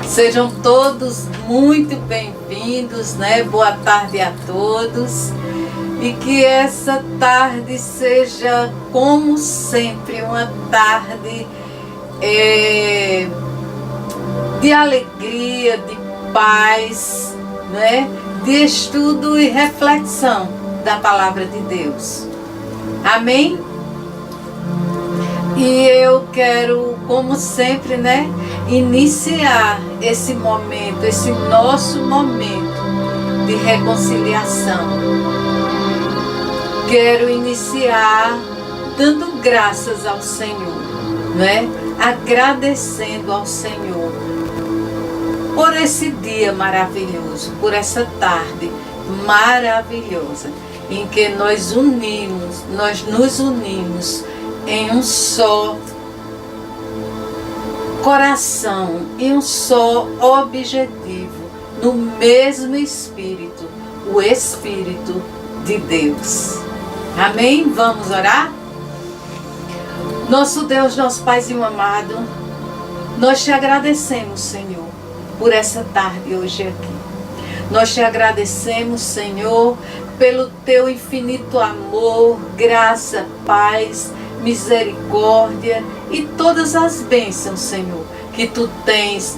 Sejam todos muito bem-vindos, né? Boa tarde a todos. E que essa tarde seja, como sempre, uma tarde de alegria, de paz, né? De estudo e reflexão da Palavra de Deus. Amém? E eu quero, como sempre, né, iniciar esse momento, esse nosso momento de reconciliação. Quero iniciar dando graças ao Senhor, né? Agradecendo ao Senhor por esse dia maravilhoso, por essa tarde maravilhosa, em que nós nos unimos em um só coração, em um só objetivo, no mesmo Espírito, o Espírito de Deus. Amém? Vamos orar? Nosso Deus, nosso Paizinho amado, nós te agradecemos, Senhor, por essa tarde hoje aqui. Nós te agradecemos, Senhor, pelo teu infinito amor, graça, paz, misericórdia e todas as bênçãos, Senhor, que tu tens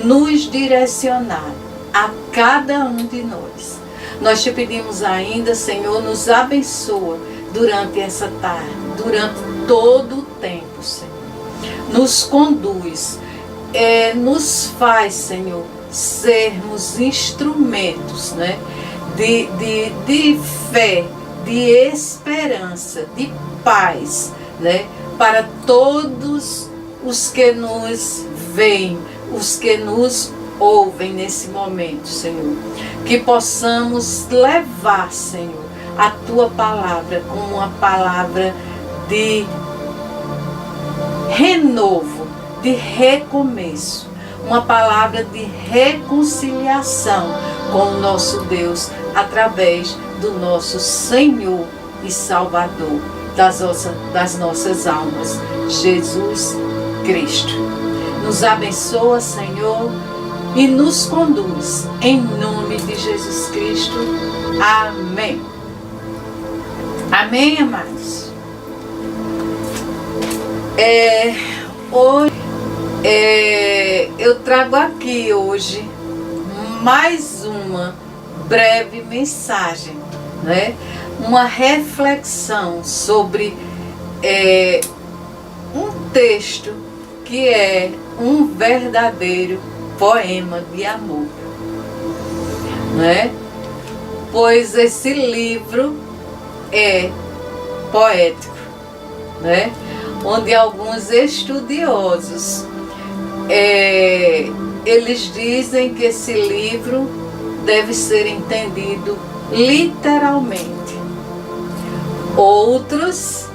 nos direcionado a cada um de nós. Nós te pedimos ainda, Senhor, nos abençoa durante essa tarde, durante todo o tempo, Senhor. Nos conduz, nos faz, Senhor, sermos instrumentos, né, de fé, de esperança, de paz, né, para todos os que nos veem, os que nos ouvem nesse momento, Senhor. Que possamos levar, Senhor, a tua palavra como uma palavra de renovo, de recomeço, uma palavra de reconciliação com o nosso Deus, através do nosso Senhor e Salvador das nossas almas, Jesus Cristo. Nos abençoa, Senhor, e nos conduz, em nome de Jesus Cristo. Amém. Amém, amados? Eu trago aqui hoje mais uma breve mensagem, né? Uma reflexão sobre um texto que é um verdadeiro poema de amor, né? Pois esse livro é poético, né? Onde alguns estudiosos eles dizem que esse livro deve ser entendido literalmente. Outros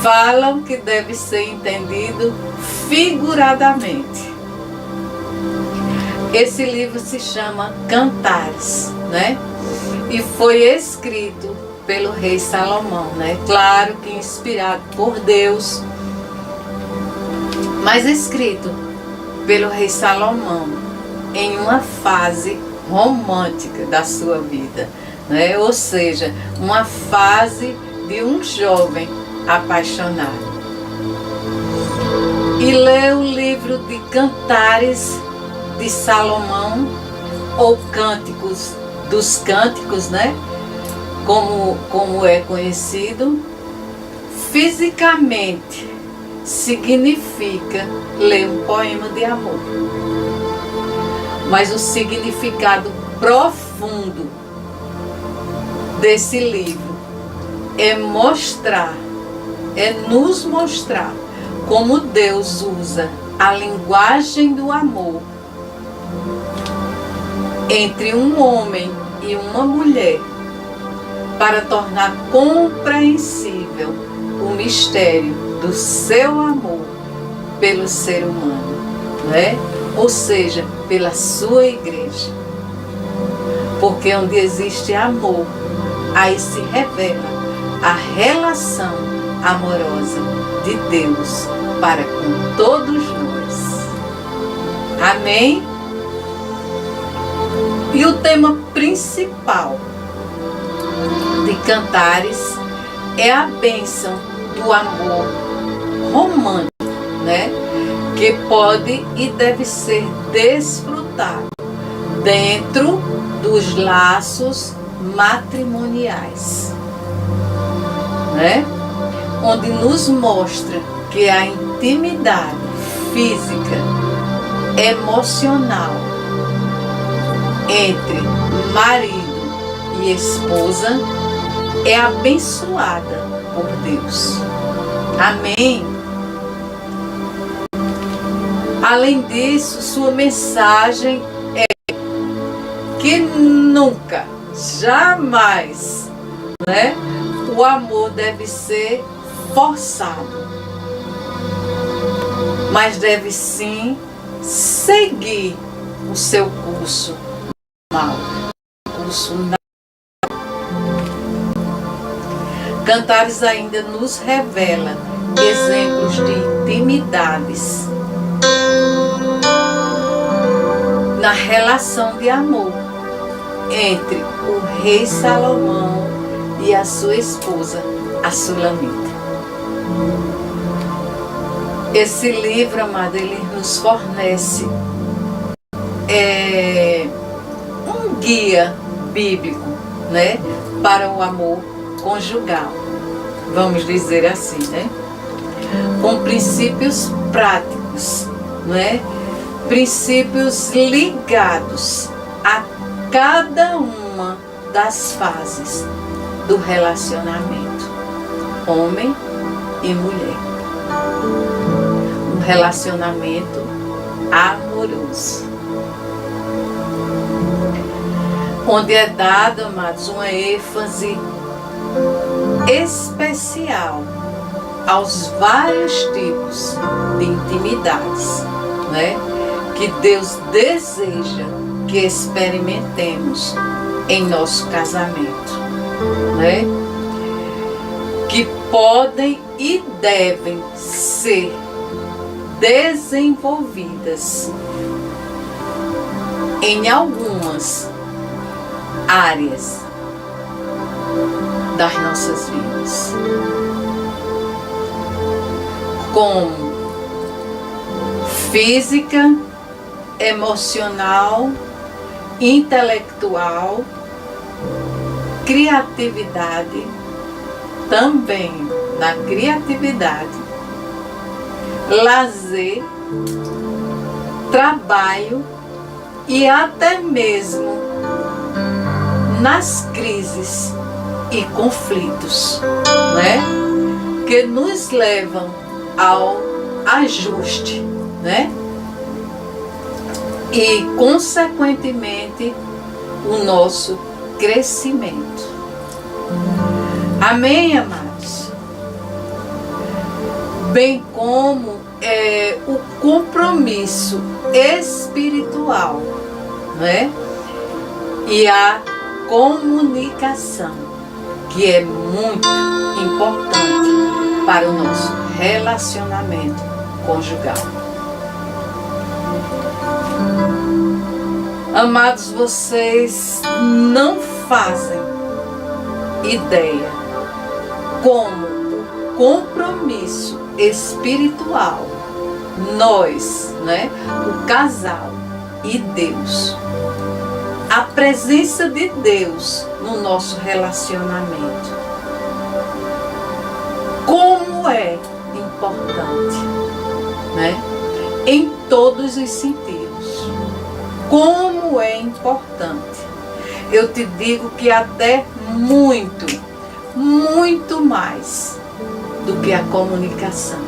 falam que deve ser entendido figuradamente. Esse livro se chama Cantares, né? E foi escrito pelo rei Salomão, né? Claro que inspirado por Deus, mas escrito pelo rei Salomão em uma fase romântica da sua vida, né? Ou seja, uma fase de um jovem apaixonado. E ler o livro de Cantares de Salomão, ou Cânticos dos Cânticos, né? Como é conhecido, fisicamente significa ler um poema de amor. Mas o significado profundo desse livro é nos mostrar como Deus usa a linguagem do amor entre um homem e uma mulher para tornar compreensível o mistério do seu amor pelo ser humano, né? Ou seja, pela sua igreja. Porque onde existe amor, aí se revela a relação amorosa de Deus para com todos nós. Amém? E o tema principal de Cantares é a bênção do amor romântico, né? Que pode e deve ser desfrutado dentro dos laços matrimoniais, né? Onde nos mostra que a intimidade física, emocional entre marido e esposa é abençoada por Deus. Amém? Além disso, sua mensagem é que nunca, jamais, né, o amor deve ser forçado, mas deve sim seguir o seu curso normal, curso natural. Cantares ainda nos revela exemplos de intimidades na relação de amor entre o rei Salomão e a sua esposa, a Sulamita. Esse livro, amado, ele nos fornece um guia bíblico, né, para o amor conjugal, vamos dizer assim, né, com princípios práticos, né, princípios ligados a cada uma das fases do relacionamento, homem e mulher. Um relacionamento amoroso, onde é dado, amados, uma ênfase especial aos vários tipos de intimidades, né, que Deus deseja que experimentemos em nosso casamento, né, que podem e devem ser desenvolvidas em algumas áreas das nossas vidas, como física, emocional, intelectual, criatividade, também na criatividade, lazer, trabalho e até mesmo nas crises e conflitos, né, que nos levam ao ajuste, né, e consequentemente o nosso crescimento. Amém, amados? Bem como o compromisso espiritual, né, e a comunicação, que é muito importante para o nosso relacionamento conjugal. Amados, vocês não fazem ideia como o compromisso espiritual, nós, né, o casal e Deus, a presença de Deus no nosso relacionamento, como é importante, né, em todos os sentidos. Como é importante. Eu te digo que até muito, muito mais do que a comunicação.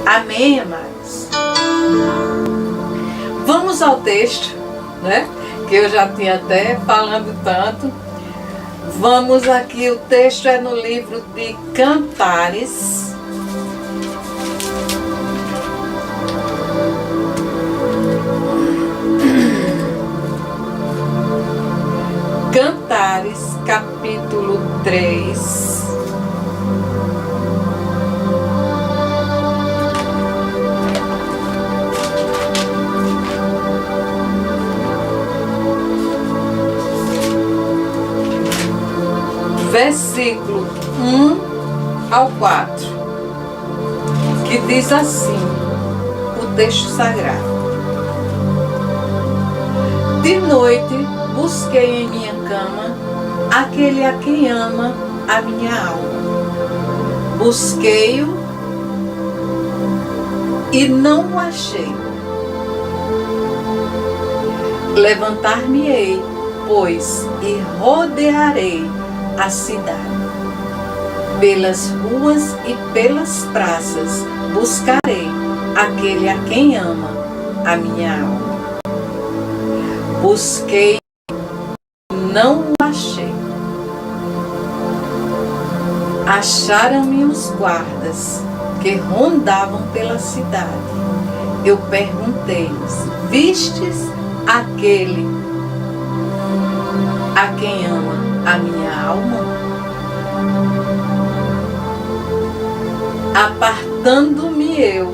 Amém, amados? Vamos ao texto, né? Que eu já tinha até falando tanto. Vamos aqui, o texto é no livro de Cantares. Cantares, capítulo 3. versículo 1 ao 4, que diz assim, o texto sagrado. De noite busquei em minha cama aquele a quem ama a minha alma. Busquei-o e não o achei. Levantar-me-ei, pois, e rodearei a cidade. Pelas ruas e pelas praças buscarei aquele a quem ama a minha alma. Busquei, não o achei. Acharam-me os guardas que rondavam pela cidade. Eu perguntei-lhes: vistes aquele a quem ama a minha alma? Apartando-me eu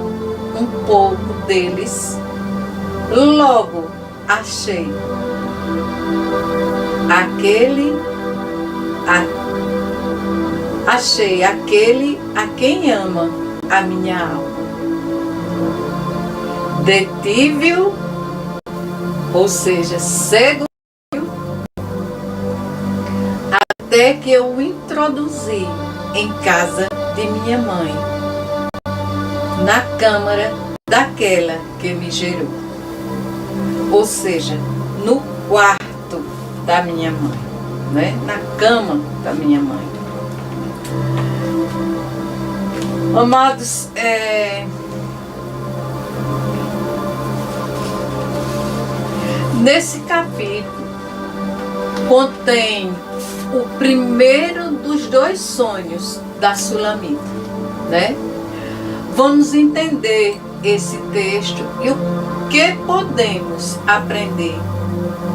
um pouco deles, logo achei aquele a quem ama a minha alma. Detive-o, ou seja, cego, até que eu o introduzi em casa de minha mãe, na câmara daquela que me gerou, ou seja, no quarto da minha mãe, né? Na cama da minha mãe. Amados, nesse capítulo contém o primeiro dos dois sonhos da Sulamita, né? Vamos entender esse texto e o que podemos aprender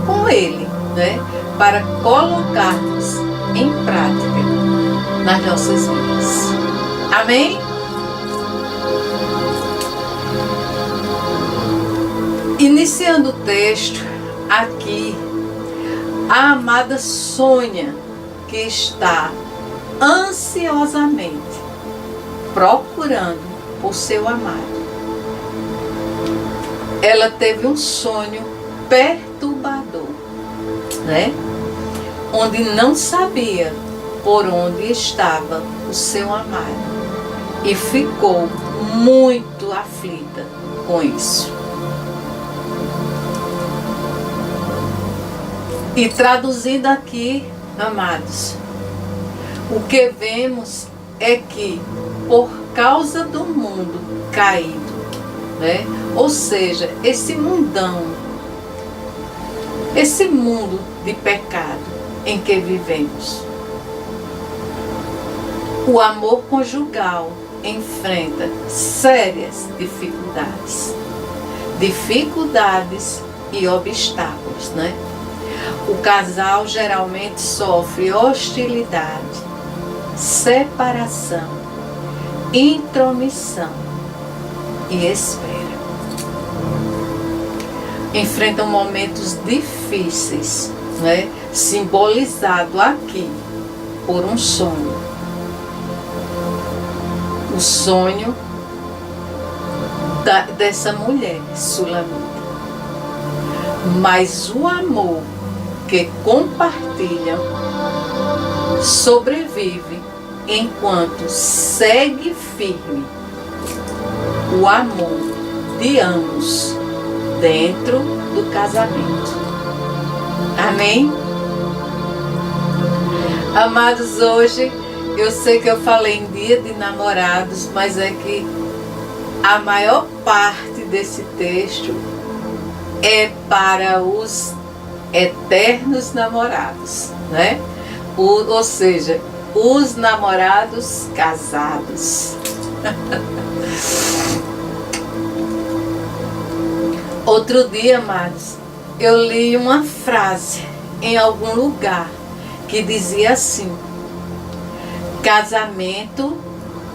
com ele, né? Para colocarmos em prática nas nossas vidas. Amém? Iniciando o texto, aqui, a amada sonha que está ansiosamente procurando por seu amado. Ela teve um sonho perturbador, né? Onde não sabia por onde estava o seu amado e ficou muito aflita com isso. E traduzindo aqui, amados, o que vemos é que por causa do mundo caído, né? Ou seja, esse mundão, esse mundo de pecado em que vivemos, o amor conjugal enfrenta sérias dificuldades e obstáculos, né? O casal geralmente sofre hostilidade, separação, intromissão e espera. Enfrentam momentos difíceis, né? Simbolizado aqui por um sonho. O sonho dessa mulher sulamita. Mas o amor que compartilham sobrevive enquanto segue firme o amor de ambos dentro do casamento. Amém? Amados, hoje eu sei que eu falei em Dia de Namorados, mas é que a maior parte desse texto é para os eternos namorados, né? Ou seja, os namorados casados. Outro dia, amados, eu li uma frase em algum lugar que dizia assim: casamento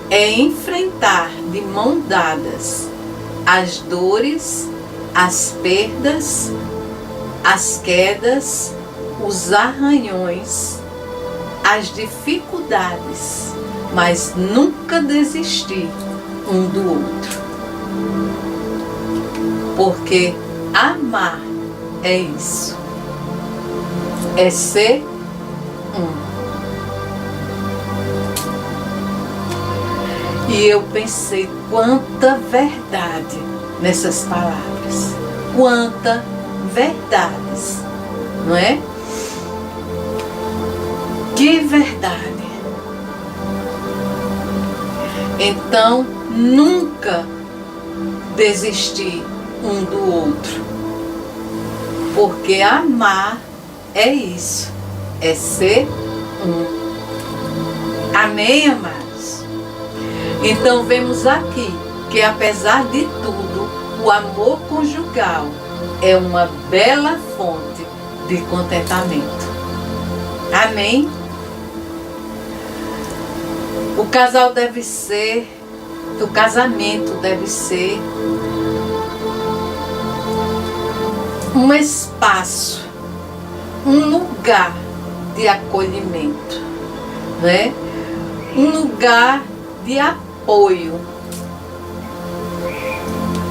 é enfrentar de mão dadas as dores, as perdas, as quedas, os arranhões as dificuldades, mas nunca desistir um do outro. Porque amar é isso. É ser um. E eu pensei quanta verdade nessas palavras. Quanta verdades, não é? Que verdade. Então, nunca desistir um do outro. Porque amar é isso. É ser um. Amém, amados? Então, vemos aqui que, apesar de tudo, o amor conjugal é uma bela fonte de contentamento. Amém? O casamento deve ser um espaço, um lugar de acolhimento, né? Um lugar de apoio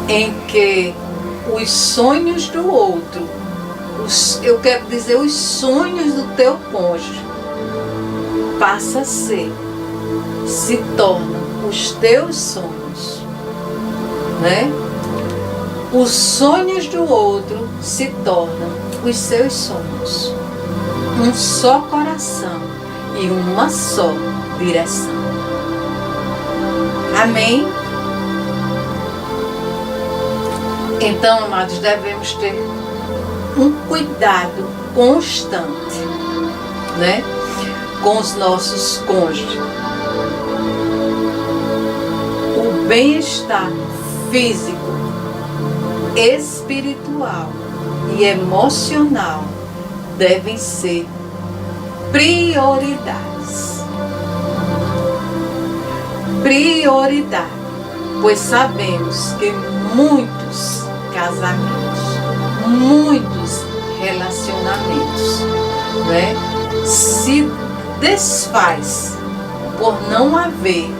em que os sonhos do outro, eu quero dizer os sonhos do teu cônjuge, passa a ser, se tornam os teus sonhos, né? Os sonhos do outro se tornam os seus sonhos. Um só coração e uma só direção. Amém? Então, amados, devemos ter um cuidado constante, né, com os nossos cônjuges. O bem-estar físico, espiritual e emocional devem ser prioridades. Prioridade, pois sabemos que muitos casamentos, muitos relacionamentos, né, se desfaz por não haver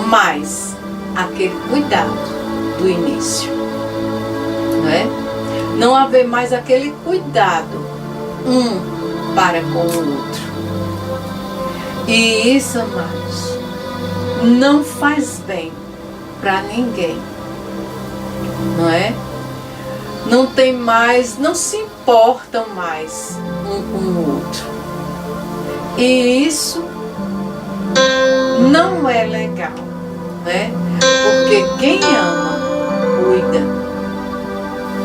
mais aquele cuidado do início, né? Não haver mais aquele cuidado um para com o outro. E isso, amados, não faz bem para ninguém, não é? Não tem mais, não se importam mais um com o outro. E isso não é legal, né? Porque quem ama, cuida.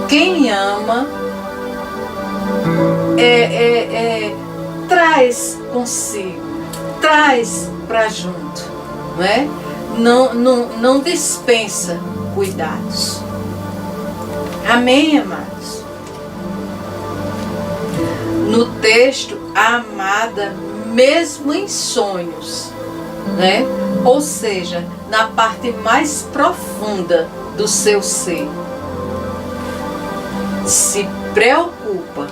Quem ama traz consigo, traz para junto, né? Não dispensa cuidados. Amém, amados? No texto, a amada, mesmo em sonhos, né? Ou seja, na parte mais profunda do seu ser, se preocupa,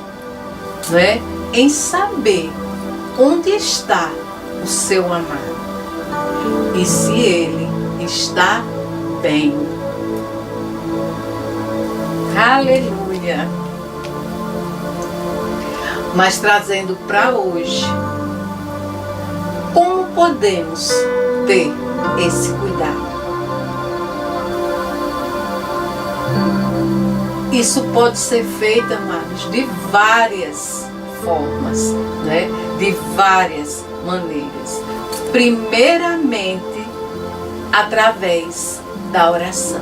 né, em saber onde está o seu amado e se ele está bem. Aleluia! Mas trazendo para hoje, como podemos ter esse cuidado? Isso pode ser feito, amados, de várias formas, né? De várias maneiras. Primeiramente, através da oração.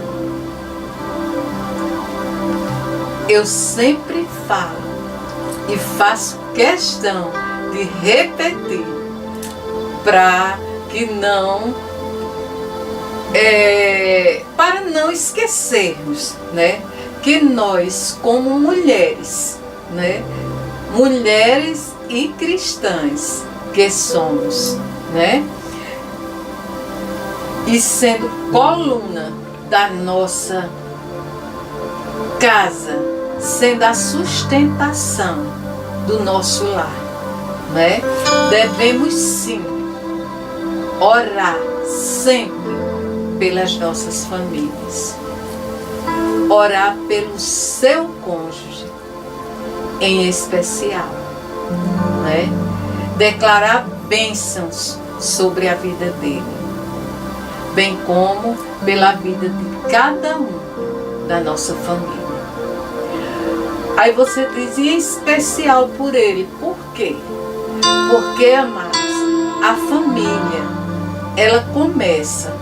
Eu sempre falo e faço questão de repetir para que para não esquecermos, né? Que nós, como mulheres, né? Mulheres e cristãs que somos, né? E sendo coluna da nossa casa, sendo a sustentação do nosso lar, né? Devemos sim orar sempre pelas nossas famílias. Orar pelo seu cônjuge em especial, né? Declarar bênçãos sobre a vida dele, bem como pela vida de cada um da nossa família. Aí você diz, e em especial por ele, por quê? Porque, amados, a família, ela começa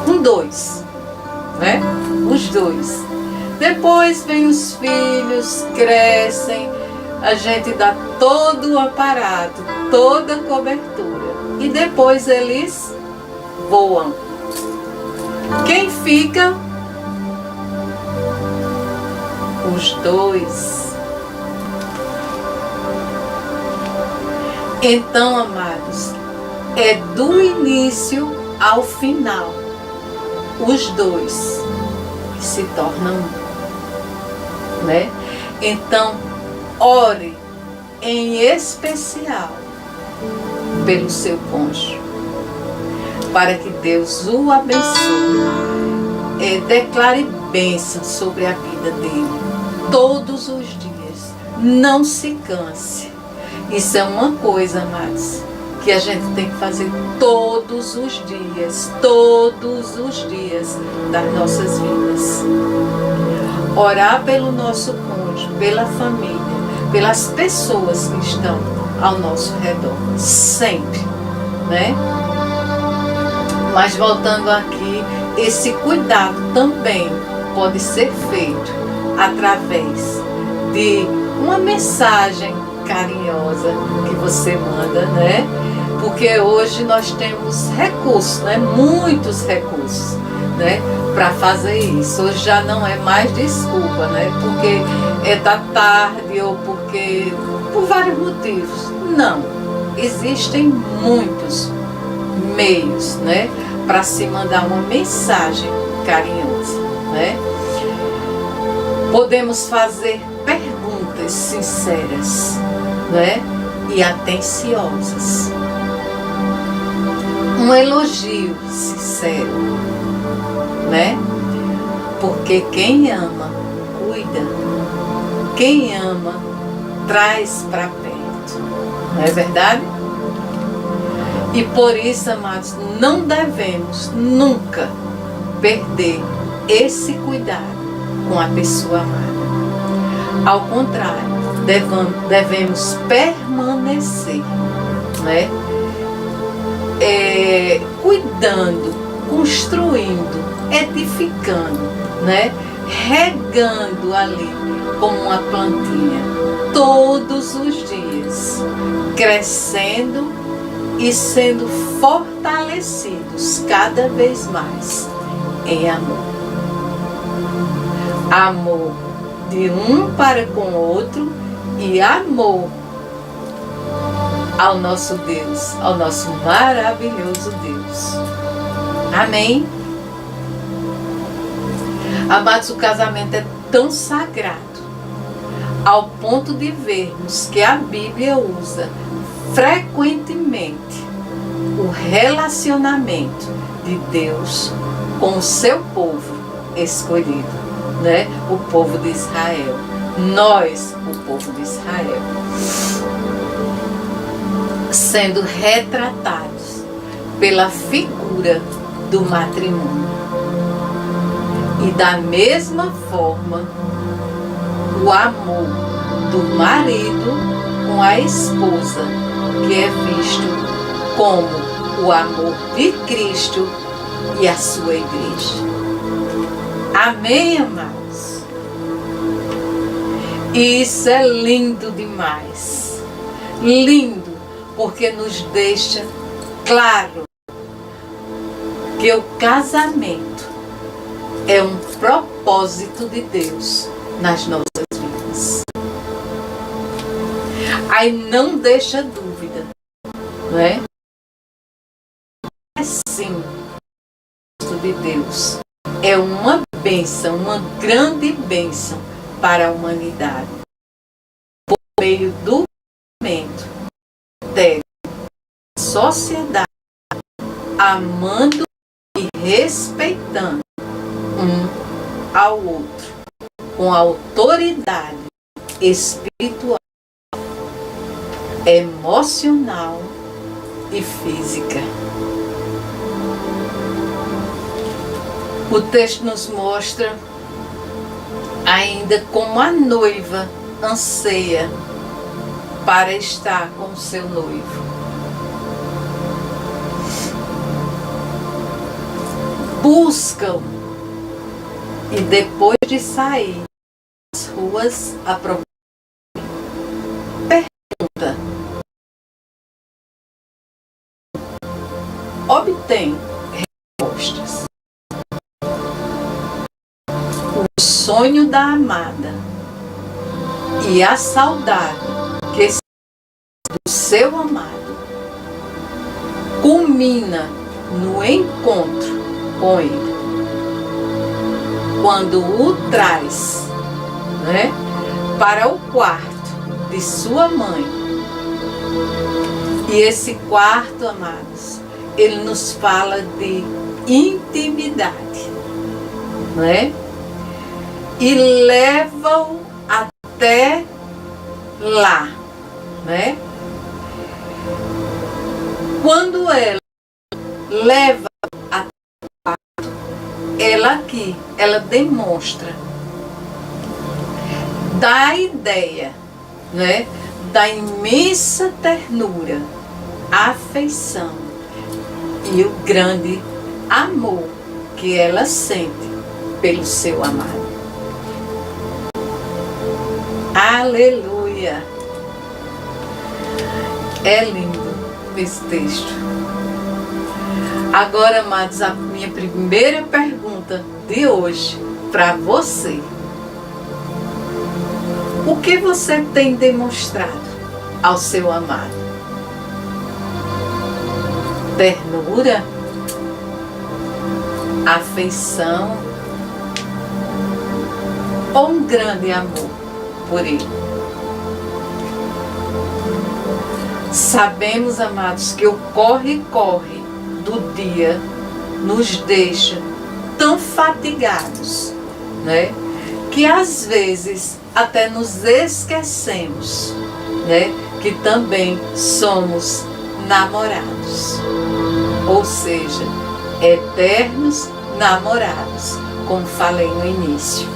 com dois, né? Os dois. Depois vem os filhos, crescem, a gente dá todo o aparato, toda a cobertura. E depois eles voam. Quem fica? Os dois. Então, amados, é do início ao final, os dois que se tornam um, né? Então, ore em especial pelo seu cônjuge, para que Deus o abençoe. Declare bênção sobre a vida dele todos os dias. Não se canse. Isso é uma coisa, amados, que a gente tem que fazer todos os dias das nossas vidas. Orar pelo nosso cônjuge, pela família, pelas pessoas que estão ao nosso redor, sempre, né? Mas voltando aqui, esse cuidado também pode ser feito através de uma mensagem carinhosa que você manda, né? Porque hoje nós temos recursos, né? Muitos recursos, né? Para fazer isso. Hoje já não é mais desculpa, né? Porque da tarde ou porque por vários motivos. Não. Existem muitos meios, né? Para se mandar uma mensagem carinhosa, né? Podemos fazer perguntas sinceras, né? E atenciosas. Um elogio sincero, né? Porque quem ama, cuida. Quem ama, traz para perto. Não é verdade? E por isso, amados, não devemos nunca perder esse cuidado com a pessoa amada. Ao contrário, devemos permanecer, né? Cuidando, construindo, edificando, né? Regando ali como uma plantinha todos os dias, crescendo e sendo fortalecidos cada vez mais em amor. Amor de um para com o outro e amor ao nosso Deus, ao nosso maravilhoso Deus. Amém? Amados, o casamento é tão sagrado ao ponto de vermos que a Bíblia usa frequentemente o relacionamento de Deus com o seu povo escolhido, né? O povo de Israel. Nós, o povo de Israel, sendo retratados pela figura do matrimônio. E da mesma forma, o amor do marido com a esposa, que é visto como o amor de Cristo e a sua igreja. Amém, amados? E isso é lindo demais. Lindo, porque nos deixa claro que o casamento é um propósito de Deus nas nossas vidas. Aí não deixa dúvida, não é? É sim, de Deus. É uma bênção, uma grande bênção para a humanidade. Por meio do deve a sociedade amando e respeitando um ao outro, com autoridade espiritual, emocional e física. O texto nos mostra ainda como a noiva anseia para estar com o seu noivo. Buscam e depois de sair às ruas a procurar, pergunta, obtém respostas. O sonho da amada e a saudade que do seu amado culmina no encontro com ele, quando o traz, né, para o quarto de sua mãe. E esse quarto, amados, ele nos fala de intimidade, né? E leva-o até lá, né? Quando ela leva até o quarto, ela demonstra, dá a ideia, né, da imensa ternura, afeição e o grande amor que ela sente pelo seu amado. Aleluia! É lindo esse texto. Agora, amados, a minha primeira pergunta de hoje para você: o que você tem demonstrado ao seu amado? Ternura? Afeição? Ou um grande amor por ele? Sabemos, amados, que o corre-corre do dia nos deixa tão fatigados, né, que às vezes até nos esquecemos, né, que também somos namorados, ou seja, eternos namorados, como falei no início.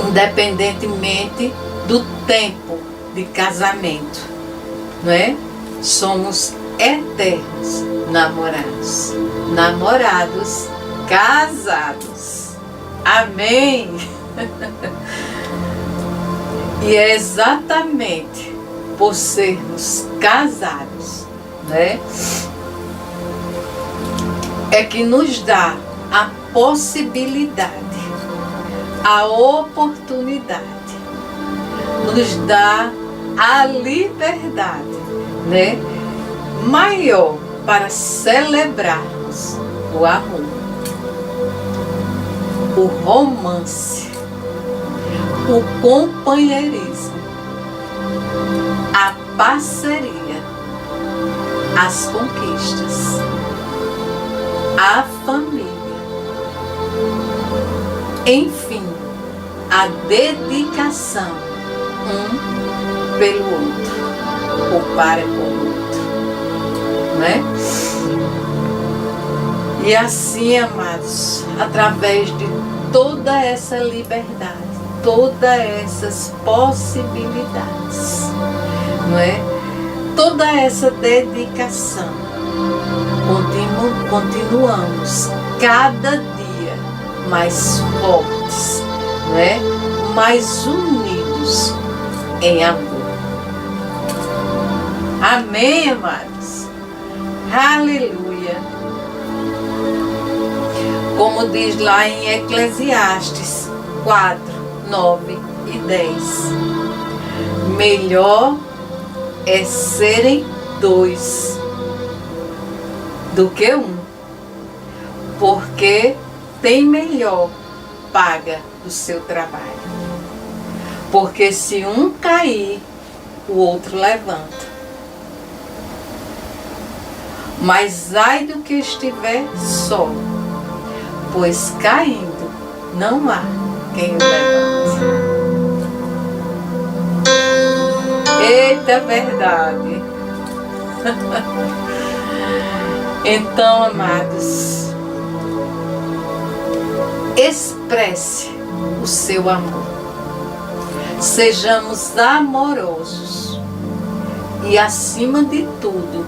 Independentemente do tempo de casamento, não é? Somos eternos namorados, namorados casados. Amém? E é exatamente por sermos casados, né, é que nos dá a possibilidade, a oportunidade, nos dá a liberdade, né, maior para celebrarmos o amor, o romance, o companheirismo, a parceria, as conquistas, a família, enfim, a dedicação um pelo outro, ou para com o outro, né? E assim, amados, através de toda essa liberdade, todas essas possibilidades, não é? Toda essa dedicação, continuamos cada dia mais fortes, não é? Mais unidos em amor. Amém, amados? Aleluia! Como diz lá em Eclesiastes 4, 9 e 10. Melhor é serem dois do que um, porque tem melhor paga do seu trabalho. Porque se um cair, o outro levanta. Mas ai do que estiver só, pois caindo não há quem o levante. Eita, verdade. Então, amados, expresse o seu amor. Sejamos amorosos e, acima de tudo,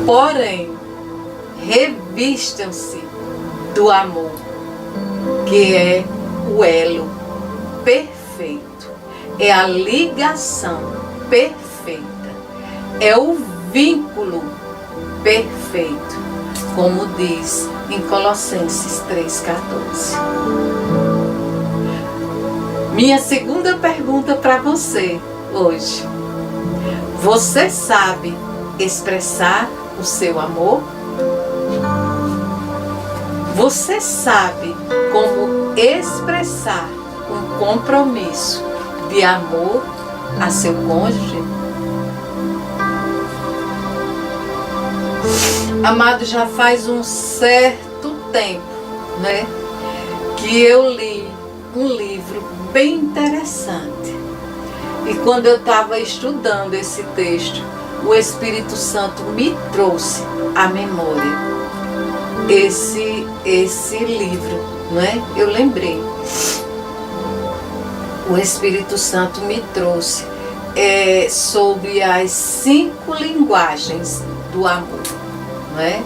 porém, revistam-se do amor, que é o elo perfeito, é a ligação perfeita, é o vínculo perfeito, como diz em Colossenses 3,14. Minha segunda pergunta para você hoje: você sabe expressar o seu amor? Você sabe como expressar um compromisso de amor a seu cônjuge? Amado, já faz um certo tempo, né, que eu li um livro bem interessante. E quando eu estava estudando esse texto, o Espírito Santo me trouxe à memória esse livro, não é? Eu lembrei. O Espírito Santo me trouxe sobre as 5 linguagens do amor, não é?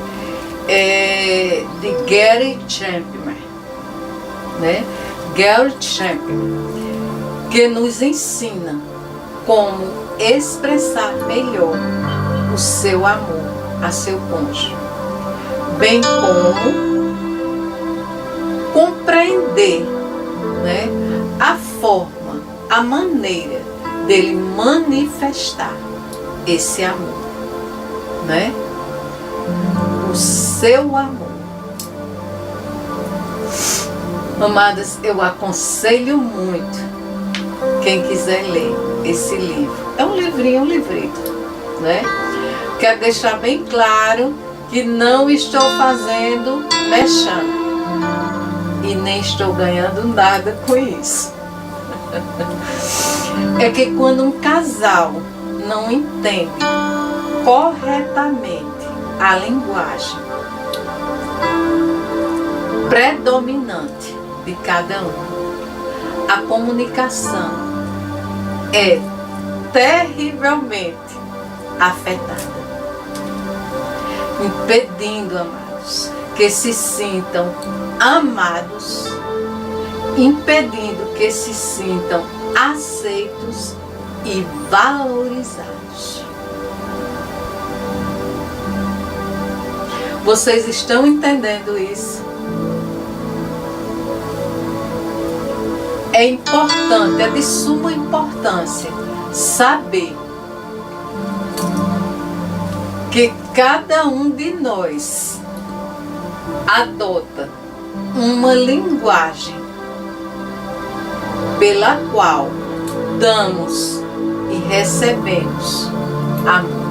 De Gary Chapman, né? Gary Chapman, que nos ensina como expressar melhor o seu amor a seu cônjuge, bem como compreender, né, a forma, a maneira dele manifestar esse amor, né? O seu amor. Amadas, eu aconselho muito quem quiser ler esse livro. É um livrinho, um livrito, né? Quero deixar bem claro que não estou fazendo mexendo e nem estou ganhando nada com isso. É que quando um casal não entende corretamente a linguagem predominante de cada um, a comunicação é terrivelmente afetada, impedindo, amados, que se sintam amados, impedindo que se sintam aceitos e valorizados. Vocês estão entendendo isso? É importante, é de suma importância saber que cada um de nós adota uma linguagem pela qual damos e recebemos amor.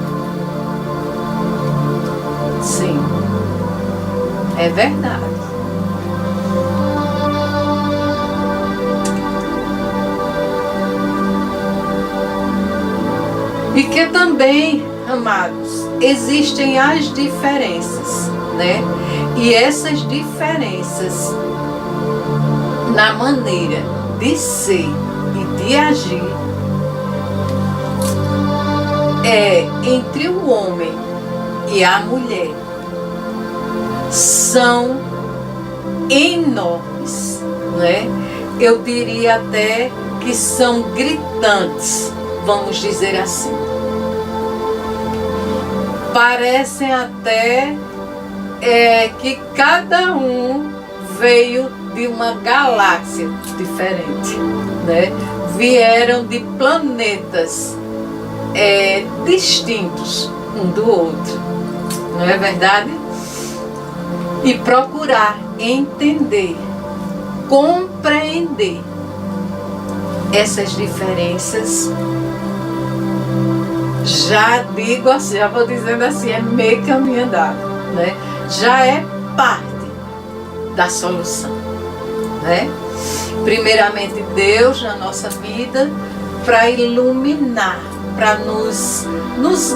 Sim, é verdade. E que também, amados, existem as diferenças, né? E essas diferenças na maneira de ser e de agir entre o homem e a mulher são enormes, né? Eu diria até que são gritantes, vamos dizer assim. Parecem até que cada um veio de uma galáxia diferente, né? Vieram de planetas distintos um do outro, não é verdade? E procurar entender, compreender essas diferenças, já digo assim, já vou dizendo assim, é meio caminho andado, né? Já é parte da solução, né? Primeiramente Deus na nossa vida para iluminar, para nos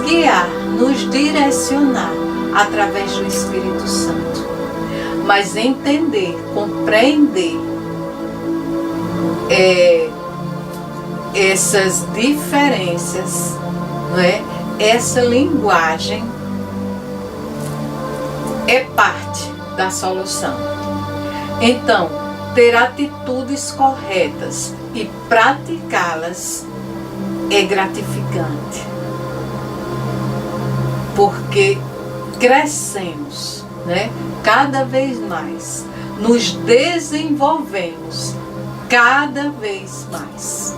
guiar, nos direcionar através do Espírito Santo. Mas entender, compreender essas diferenças, não é? Essa linguagem é parte da solução. Então, ter atitudes corretas e praticá-las é gratificante, porque crescemos, né? Cada vez mais, nos desenvolvemos cada vez mais,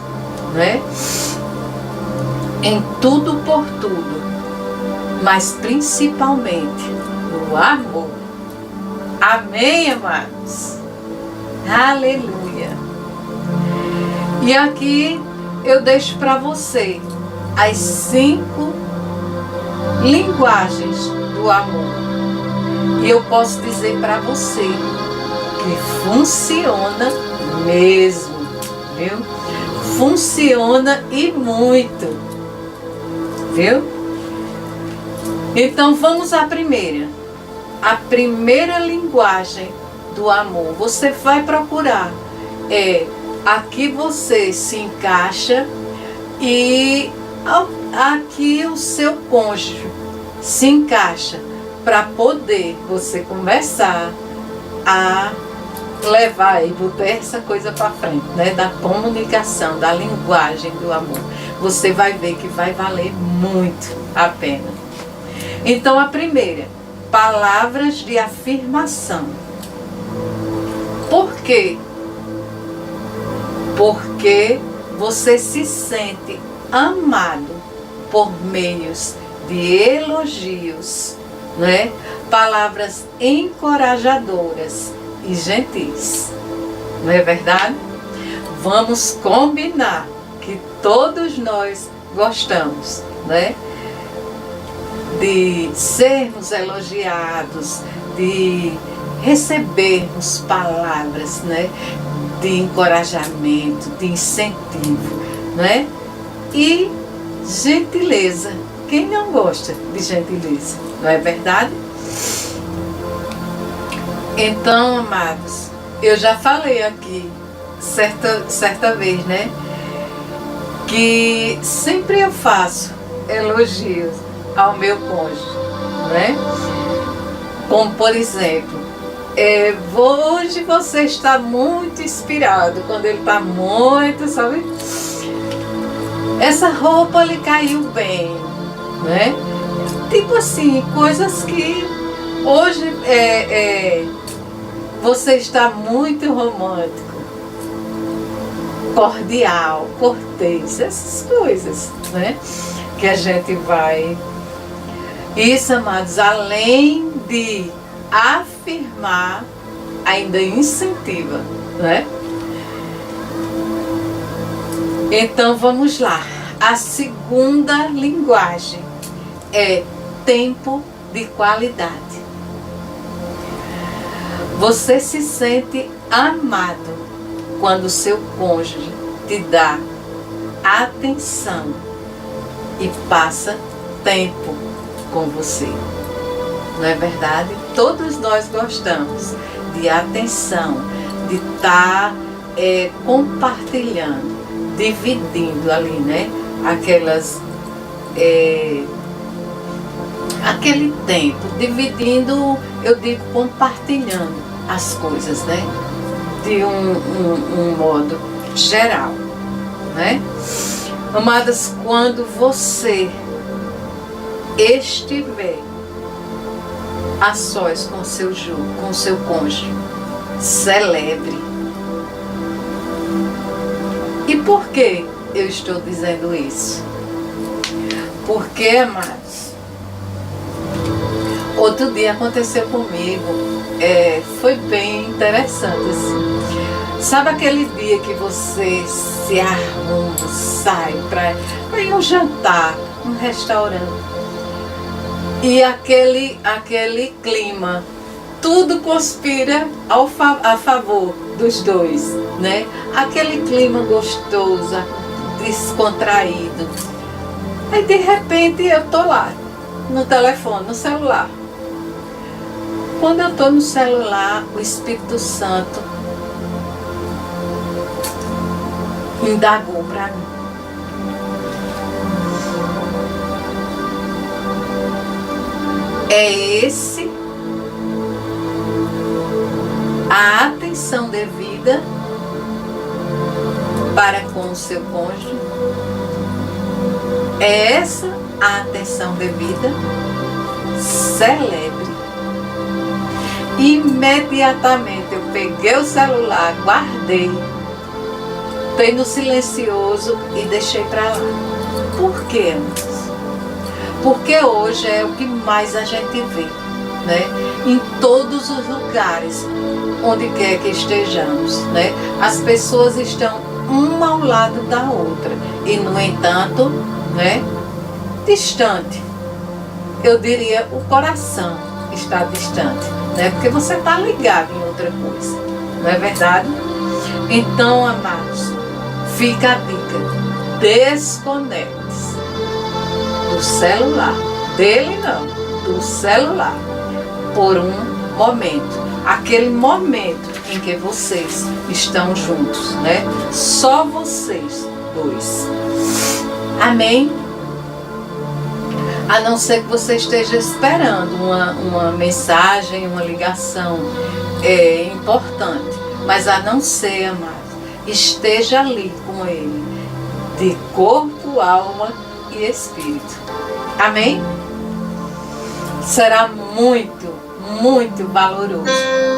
né? Em tudo por tudo, mas principalmente no amor. Amém, amados? Aleluia! E aqui eu deixo para você as 5 linguagens do amor. E eu posso dizer para você que funciona mesmo, viu? Funciona e muito, viu? Então vamos à primeira. A primeira linguagem do amor. Você vai procurar a que você se encaixa e aqui o seu cônjuge se encaixa, para poder você começar a levar e botar essa coisa para frente, né? Da comunicação, da linguagem do amor. Você vai ver que vai valer muito a pena. Então a primeira, palavras de afirmação. Por quê? Porque você se sente amado por meios de elogios, né? Palavras encorajadoras e gentis. Não é verdade? Vamos combinar que todos nós gostamos, né? De sermos elogiados, de recebermos palavras, né? De encorajamento, de incentivo, né? E gentileza. Quem não gosta de gentileza? Não é verdade? Então, amados, eu já falei aqui certa vez, né? Que sempre eu faço elogios ao meu cônjuge, né? Como por exemplo, hoje você está muito inspirado, quando ele está muito, sabe? Essa roupa lhe caiu bem, né? Tipo assim, coisas que hoje você está muito romântico, cordial, cortês, essas coisas, né? Que a gente vai... Isso, amados, além de afirmar, ainda incentiva, né? Então vamos lá. A segunda linguagem é tempo de qualidade. Você se sente amado quando seu cônjuge te dá atenção e passa tempo com você. Não é verdade? Todos nós gostamos de atenção, de estar compartilhando, dividindo ali, né? Aquele tempo, dividindo, eu digo compartilhando as coisas, né? De um modo geral, né? Amadas, quando você estiver a sós com seu cônjuge, celebre. E por que eu estou dizendo isso? Porque, amados, outro dia aconteceu comigo, foi bem interessante assim. Sabe aquele dia que você se arruma, sai para ir um jantar, um restaurante, e aquele clima, tudo conspira a favor dos dois, né? Aquele clima gostoso, descontraído. Aí de repente eu tô lá, no telefone, no celular. Quando eu tô no celular, o Espírito Santo indagou para mim. É esse a atenção devida para com o seu cônjuge? É essa a atenção devida? Celebre. Imediatamente eu peguei o celular, guardei, botei no silencioso e deixei para lá. Por quê, amigos? Porque hoje é o que mais a gente vê, né? Em todos os lugares, onde quer que estejamos, né? As pessoas estão uma ao lado da outra e, no entanto, né, distante. Eu diria, o coração está distante, né? Porque você está ligado em outra coisa, não é verdade? Então, amados, fica a dica: desconecte-se do celular, dele não, do celular, por um momento, aquele momento em que vocês estão juntos, né? Só vocês dois. Amém? A não ser que você esteja esperando uma mensagem, uma ligação importante, mas a não ser, amado, esteja ali com ele, de corpo, alma e espírito. Amém? Será muito, muito valoroso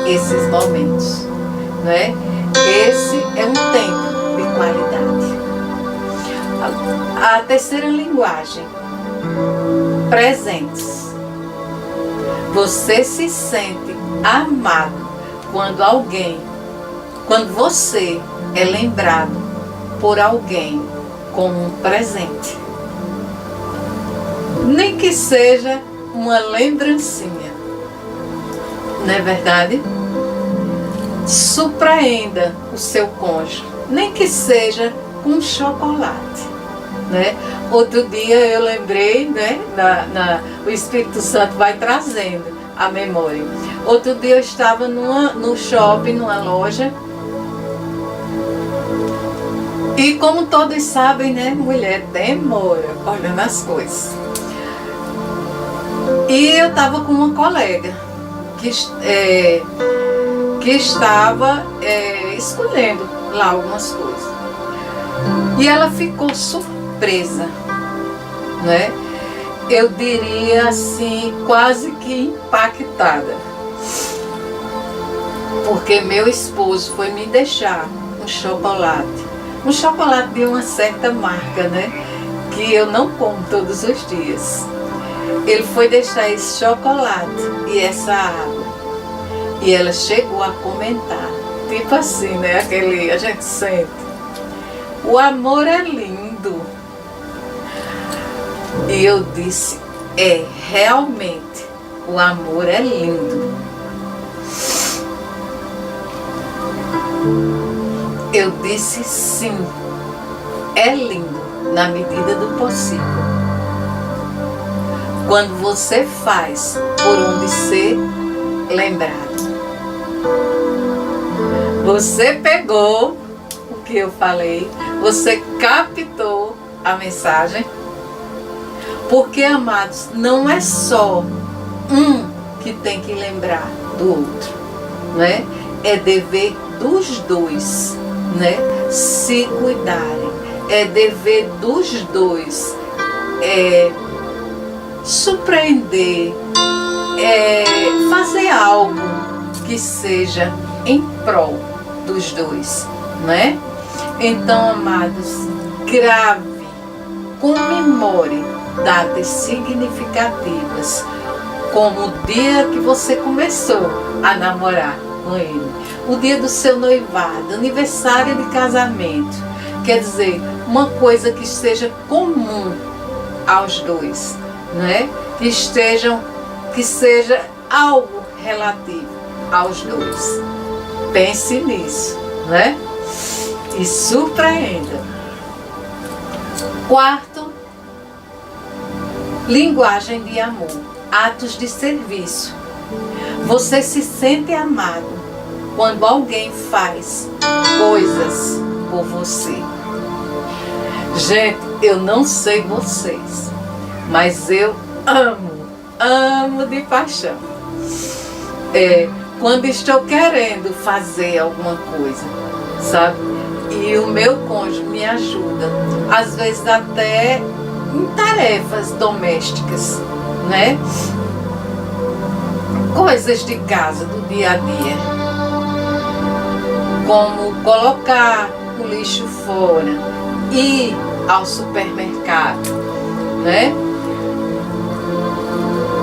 esses momentos, né? Esse é um tempo de qualidade. A terceira linguagem: presentes. Você se sente amado quando você é lembrado por alguém com um presente. Nem que seja uma lembrancinha, não é verdade? Surpreenda o seu cônjuge, nem que seja com um chocolate, né? Outro dia eu lembrei, né? O Espírito Santo vai trazendo a memória. Outro dia eu estava no shopping, numa loja, e como todos sabem, né? Mulher demora olhando as coisas. E eu estava com uma colega que estava escolhendo lá algumas coisas. E ela ficou surpresa, né? Eu diria assim, quase que impactada. Porque meu esposo foi me deixar um chocolate de uma certa marca, né? Que eu não como todos os dias. Ele foi deixar esse chocolate e essa água. E ela chegou a comentar, tipo assim, né? A gente sente: o amor é lindo. E eu disse: realmente, o amor é lindo. Eu disse: sim, é lindo na medida do possível. Quando você faz por onde ser lembrado. Você pegou o que eu falei, você captou a mensagem. Porque, amados, não é só um que tem que lembrar do outro, né? É dever dos dois, né? Se cuidarem. É dever dos dois surpreender, fazer algo que seja em prol dos dois, né? Então, amados, grave, comemore datas significativas, como o dia que você começou a namorar com ele. O dia do seu noivado, aniversário de casamento. Quer dizer, uma coisa que seja comum aos dois, né? Que seja algo relativo aos dois. Pense nisso, né? E surpreenda. Quarto, linguagem de amor, atos de serviço. Você se sente amado quando alguém faz coisas por você. Gente, eu não sei vocês, mas eu amo de paixão. Quando estou querendo fazer alguma coisa, sabe? E o meu cônjuge me ajuda, às vezes até em tarefas domésticas, né? Coisas de casa, do dia a dia, como colocar o lixo fora, ir ao supermercado, né?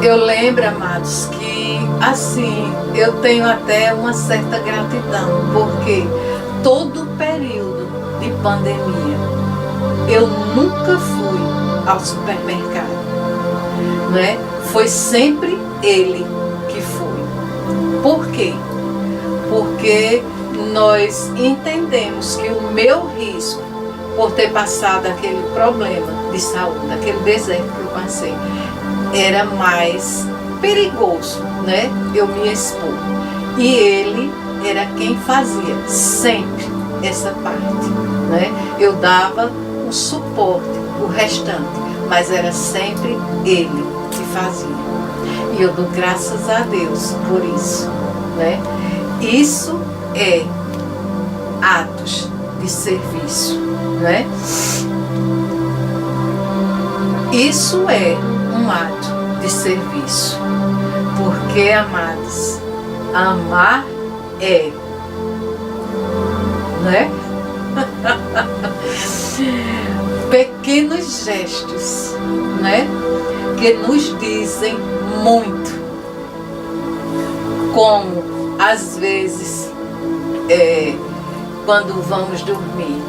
Eu lembro, amados, que assim, eu tenho até uma certa gratidão, porque todo o período de pandemia, eu nunca fui ao supermercado, né? Foi sempre ele que foi. Por quê? Porque nós entendemos que o meu risco por ter passado aquele problema de saúde, aquele deserto que eu passei, era mais perigoso, né? Eu me expor. E ele era quem fazia sempre essa parte, né? Eu dava o suporte, o restante, mas era sempre ele que fazia. E eu dou graças a Deus por isso, né? Isso é atos de serviço, né? Isso é um ato de serviço, porque, amados, amar é, né? Pequenos gestos, né? Que nos dizem muito, como às vezes quando vamos dormir,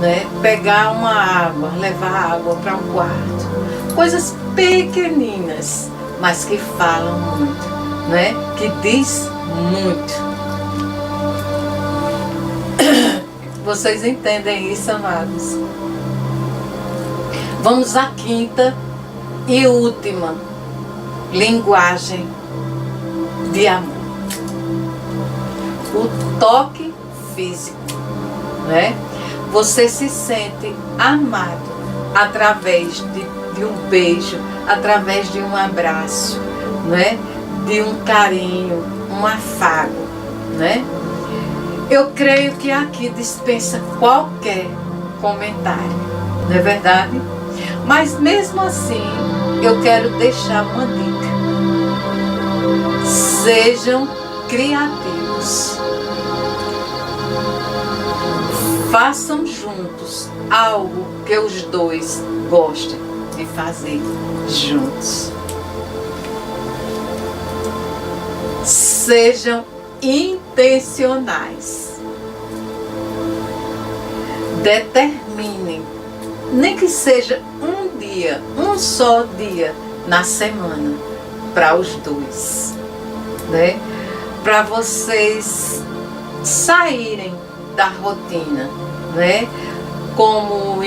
né? Pegar uma água, levar água para um quarto, coisas pequeninas, mas que falam muito, né? Que diz muito. Vocês entendem isso, amados? Vamos à quinta e última linguagem de amor. O toque físico, né? Você se sente amado através de um beijo, através de um abraço, né? De um carinho, um afago, né? Eu creio que aqui dispensa qualquer comentário, não é verdade? Mas mesmo assim, eu quero deixar uma dica. Sejam criativos. Façam juntos algo que os dois gostem de fazer juntos. Sejam intencionais. Determinem, nem que seja um dia, um só dia na semana, para os dois, né? Para vocês saírem da rotina, né? Como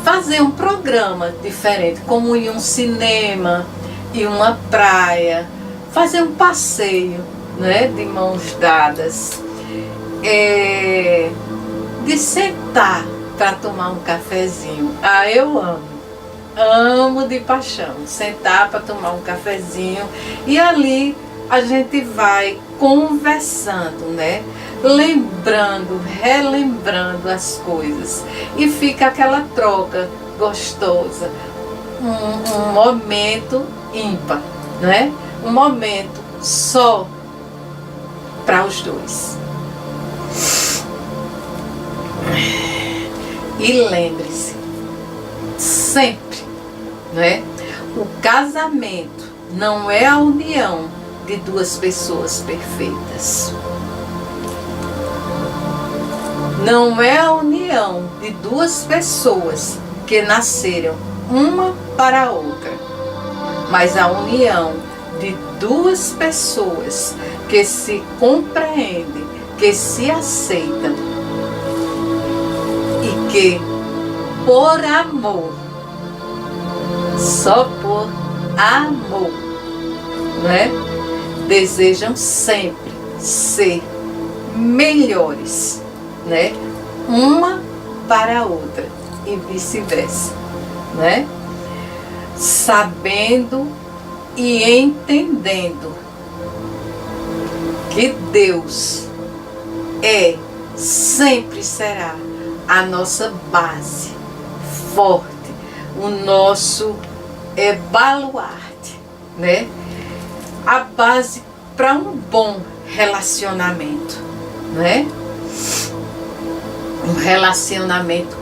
fazer um programa diferente, como ir a um cinema, ir a uma praia, fazer um passeio, né? De mãos dadas, de sentar para tomar um cafezinho. Ah, eu amo de paixão, sentar para tomar um cafezinho e ali a gente vai conversando, né? Lembrando, relembrando as coisas e fica aquela troca gostosa, um momento ímpar, né? Um momento só para os dois. E lembre-se, sempre, né? O casamento não é a união de duas pessoas perfeitas. Não é a união de duas pessoas que nasceram uma para a outra, mas a união de duas pessoas que se compreendem, que se aceitam e que por amor, só por amor, né, desejam sempre ser melhores, né, uma para a outra e vice-versa, né, sabendo e entendendo que Deus sempre será a nossa base forte, o nosso baluarte, né? A base para um bom relacionamento, né? Um relacionamento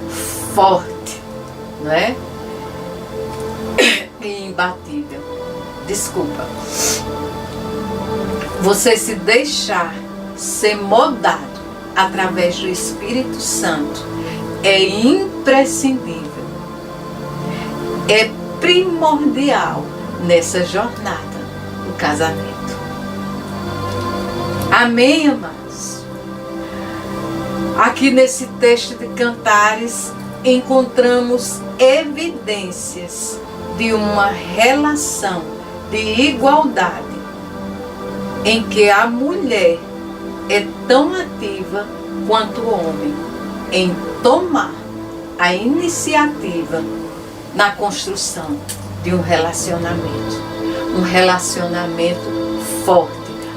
forte, né? E imbatível. Desculpa. Você se deixar ser moldado através do Espírito Santo é imprescindível, é primordial nessa jornada do casamento. Amém, amados? Aqui nesse texto de Cantares encontramos evidências de uma relação de igualdade em que a mulher é tão ativa quanto o homem em tomar a iniciativa na construção de um relacionamento forte,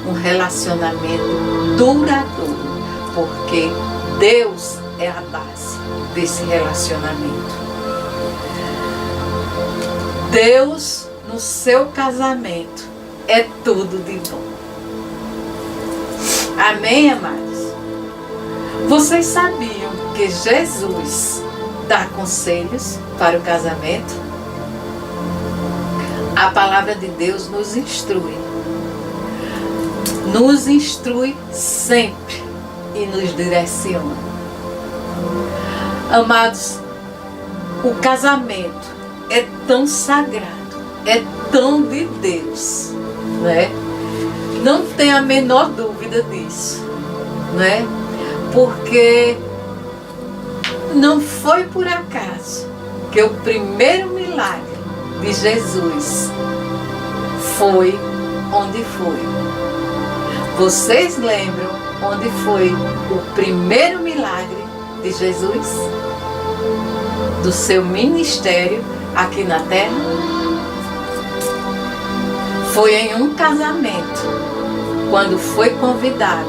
um relacionamento duradouro, porque Deus é a base desse relacionamento. Deus no seu casamento é tudo de bom. Amém, amados? Vocês sabiam que Jesus dá conselhos para o casamento? A palavra de Deus nos instrui sempre e nos direciona. Amados, o casamento é tão sagrado, é tão de Deus, né? Não tem a menor dúvida disso, né? Porque não foi por acaso que o primeiro milagre de Jesus foi onde foi. Vocês lembram onde foi o primeiro milagre de Jesus? Do seu ministério aqui na terra? Foi em um casamento, quando foi convidado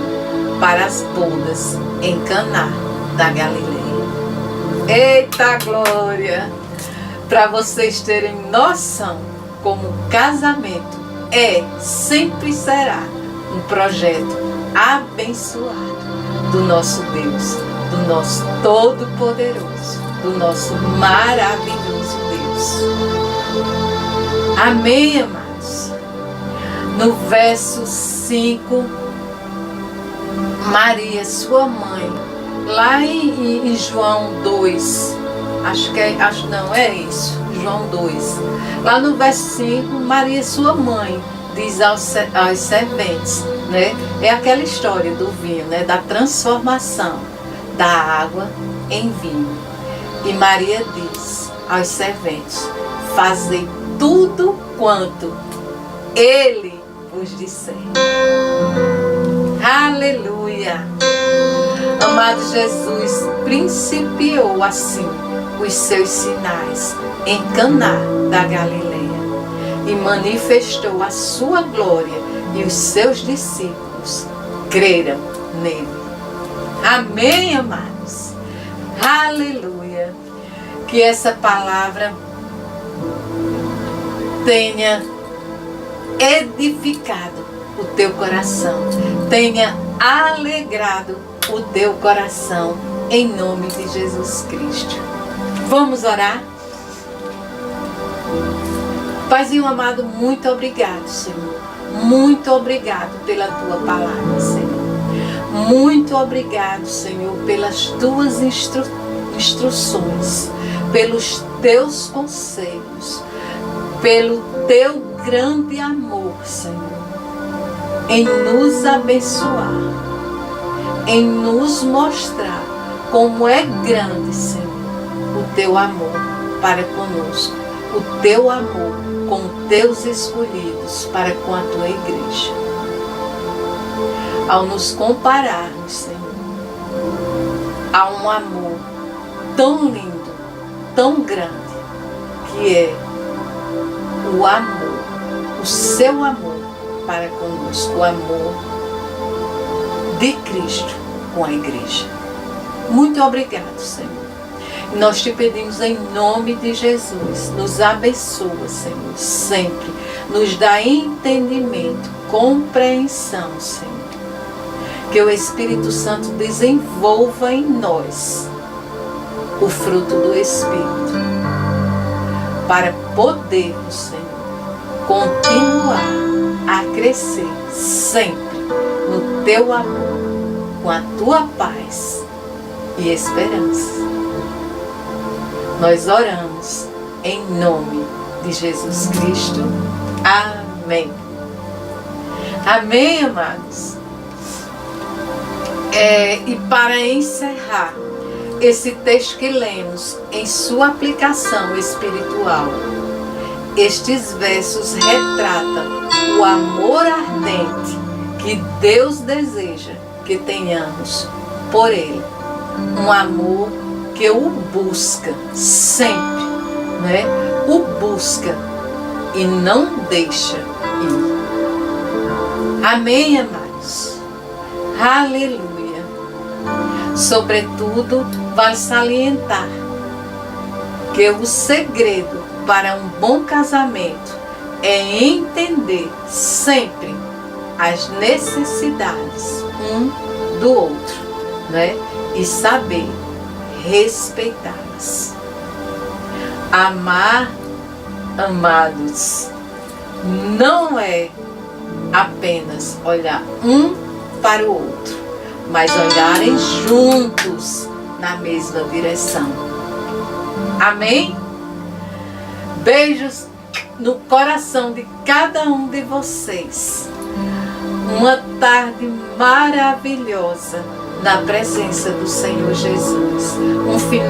para as bodas em Caná da Galileia. Eita glória! Para vocês terem noção como o casamento sempre será um projeto abençoado do nosso Deus, do nosso Todo-Poderoso, do nosso maravilhoso Deus. Amém, amados? No verso 5, Maria, sua mãe, lá em João 2, João 2. Lá no verso 5, Maria, sua mãe, diz aos serventes, né? É aquela história do vinho, né? Da transformação da água em vinho. E Maria diz aos serventes: fazei tudo quanto Ele vos disser. Aleluia! Amado, Jesus principiou assim os seus sinais em Caná da Galileia e manifestou a sua glória, e os seus discípulos creram nele. Amém, amados? Aleluia! Que essa palavra tenha edificado o teu coração, tenha alegrado o teu coração, em nome de Jesus Cristo. Vamos orar? Paizinho amado, muito obrigado, Senhor. Muito obrigado pela tua palavra, Senhor. Muito obrigado, Senhor, pelas tuas instruções, pelos teus conselhos, pelo teu grande amor, Senhor, em nos abençoar, em nos mostrar como é grande, Senhor, o teu amor para conosco, o teu amor com teus escolhidos para com a tua igreja. Ao nos compararmos, Senhor, a um amor tão lindo, tão grande, que é o amor, o seu amor para conosco, o amor de Cristo com a igreja. Muito obrigado, Senhor. E nós te pedimos em nome de Jesus, nos abençoa, Senhor, sempre. Nos dá entendimento, compreensão, Senhor. Que o Espírito Santo desenvolva em nós o fruto do Espírito, para podermos, Senhor, continuar a crescer sempre no teu amor, com a tua paz e esperança. Nós oramos em nome de Jesus Cristo. Amém. Amém, amados. E para encerrar esse texto que lemos em sua aplicação espiritual, estes versos retratam o amor ardente que Deus deseja que tenhamos por Ele. Um amor que o busca sempre, né? O busca e não deixa ir. Amém, amados? Aleluia. Sobretudo, vale salientar que o segredo para um bom casamento é entender sempre as necessidades um do outro, né? E saber respeitá-las. Amar, amados, não é apenas olhar um para o outro, mas olharem juntos na mesma direção. Amém? Beijos no coração de cada um de vocês. Uma tarde maravilhosa na presença do Senhor Jesus. Um final